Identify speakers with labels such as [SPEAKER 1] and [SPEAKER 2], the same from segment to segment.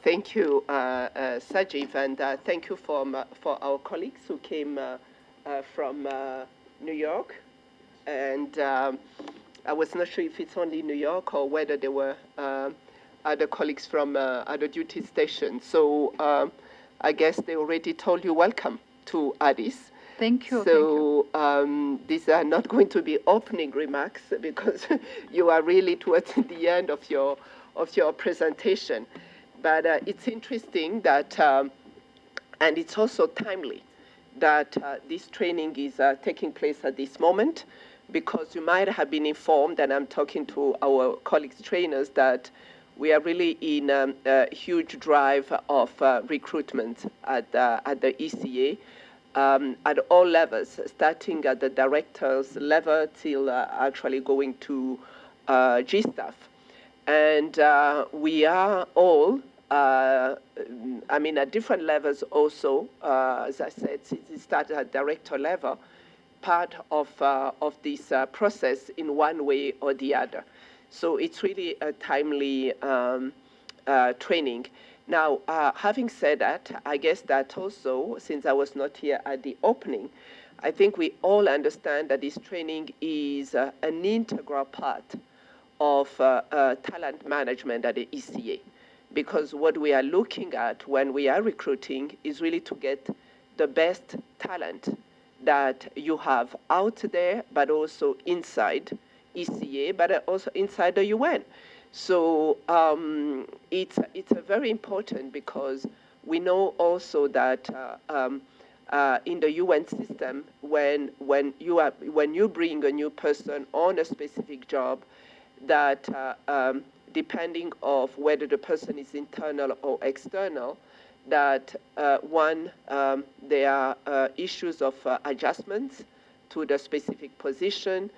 [SPEAKER 1] Thank you, Sajiv, and thank you for our colleagues who came from New York. And I was not sure if it's only New York or whether there were other colleagues from other duty stations. So I guess they already told you welcome to Addis.
[SPEAKER 2] Thank you.
[SPEAKER 1] So these are not going to be opening remarks because you are really towards the end of your presentation. But it's interesting that, and it's also timely, that this training is taking place at this moment, because you might have been informed, and I'm talking to our colleagues trainers, that we are really in a huge drive of recruitment at the ECA at all levels, starting at the directors level till actually going to G staff. And we are all, I mean, at different levels also, as I said, it started at director level, part of this process in one way or the other. So it's really a timely training. Now, having said that, I guess that also, since I was not here at the opening, I think we all understand that this training is an integral part of talent management at the ECA. Because what we are looking at when we are recruiting is really to get the best talent that you have out there, but also inside ECA, but also inside the UN. So it's a very important, because we know also that in the UN system, when you bring a new person on a specific job, that depending of whether the person is internal or external, that there are issues of adjustments to the specific position.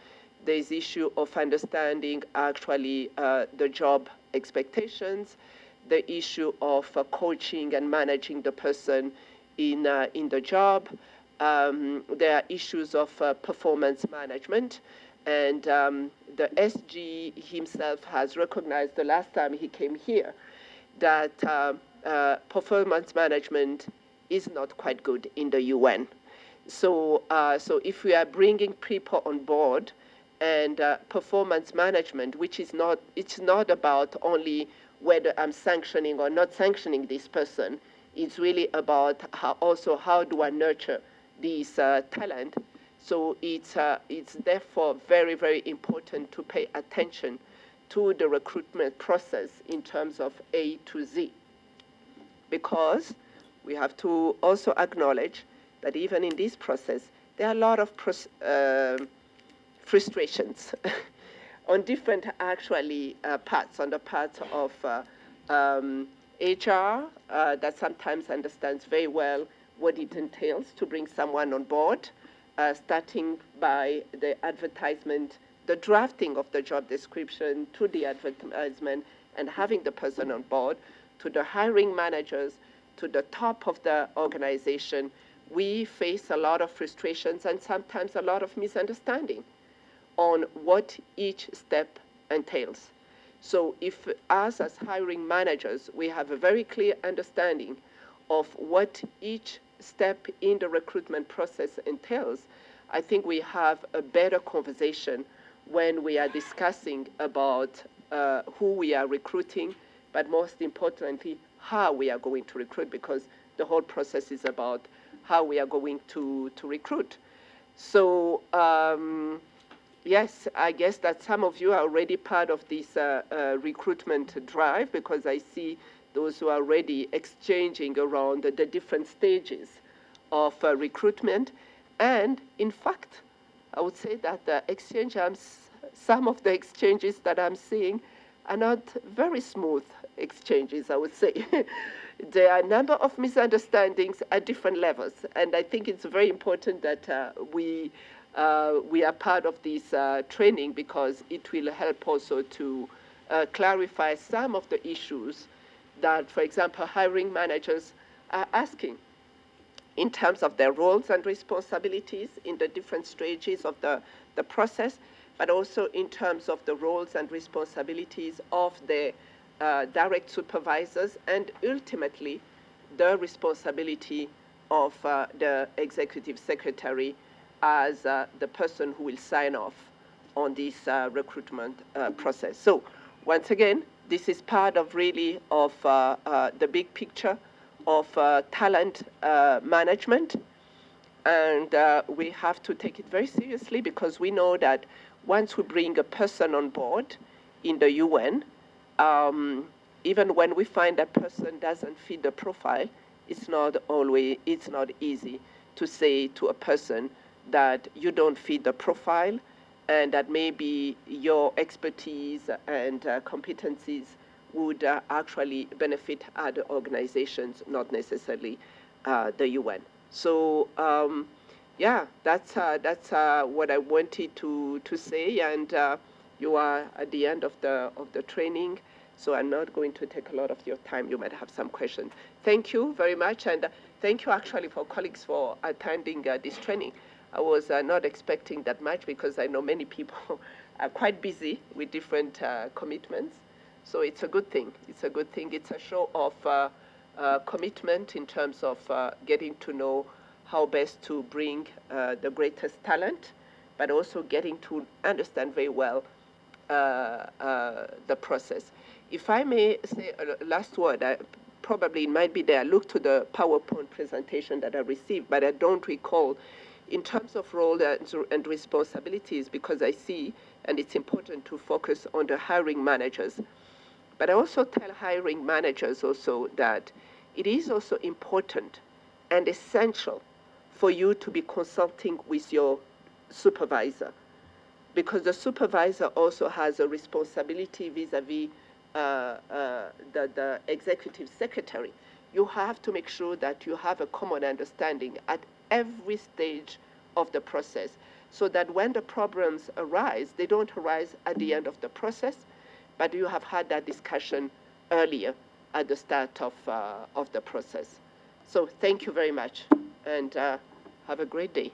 [SPEAKER 1] There's issue of understanding actually the job expectations, the issue of coaching and managing the person in the job. There are issues of performance management. And the SG himself has recognized the last time he came here that performance management is not quite good in the UN. So if we are bringing people on board, and performance management, which is not, it's not about only whether I'm sanctioning or not sanctioning this person, it's really about how do I nurture these talent. So it's therefore very, very important to pay attention to the recruitment process in terms of A to Z. Because we have to also acknowledge that even in this process, there are a lot of frustrations on different actually parts, on the part of HR that sometimes understands very well what it entails to bring someone on board, starting by the advertisement, the drafting of the job description to the advertisement and having the person on board, to the hiring managers, to the top of the organization. We face a lot of frustrations and sometimes a lot of misunderstanding on what each step entails. So if us as hiring managers, we have a very clear understanding of what each step in the recruitment process entails, I think we have a better conversation when we are discussing about who we are recruiting, but most importantly, how we are going to recruit, because the whole process is about how we are going to recruit. So yes, I guess that some of you are already part of this recruitment drive, because I see those who are already exchanging around the different stages of recruitment. And in fact, I would say that the some of the exchanges that I'm seeing are not very smooth exchanges, I would say. There are a number of misunderstandings at different levels, and I think it's very important that we are part of this training, because it will help also to clarify some of the issues that, for example, hiring managers are asking in terms of their roles and responsibilities in the different stages of the process, but also in terms of the roles and responsibilities of the direct supervisors, and ultimately the responsibility of the executive secretary as the person who will sign off on this recruitment process. So once again, this is part of really of the big picture of talent management. And we have to take it very seriously, because we know that once we bring a person on board in the UN, even when we find that person doesn't fit the profile, it's not easy to say to a person that you don't fit the profile, and that maybe your expertise and competencies would actually benefit other organizations, not necessarily the UN. So yeah, that's what I wanted to say, and you are at the end of the training, so I'm not going to take a lot of your time. You might have some questions. Thank you very much, and thank you actually for colleagues for attending this training. I was not expecting that much, because I know many people are quite busy with different commitments. So it's a good thing. It's a good thing. It's a show of commitment in terms of getting to know how best to bring the greatest talent, but also getting to understand very well the process. If I may say a last word, probably it might be there. I looked to the PowerPoint presentation that I received, but I don't recall in terms of role and responsibilities, because I see, and it's important to focus on the hiring managers. But I also tell hiring managers also that it is also important and essential for you to be consulting with your supervisor, because the supervisor also has a responsibility vis-a-vis the executive secretary. You have to make sure that you have a common understanding at every stage of the process, so that when the problems arise, they don't arise at the end of the process, but you have had that discussion earlier at the start of the process. So thank you very much, and have a great day.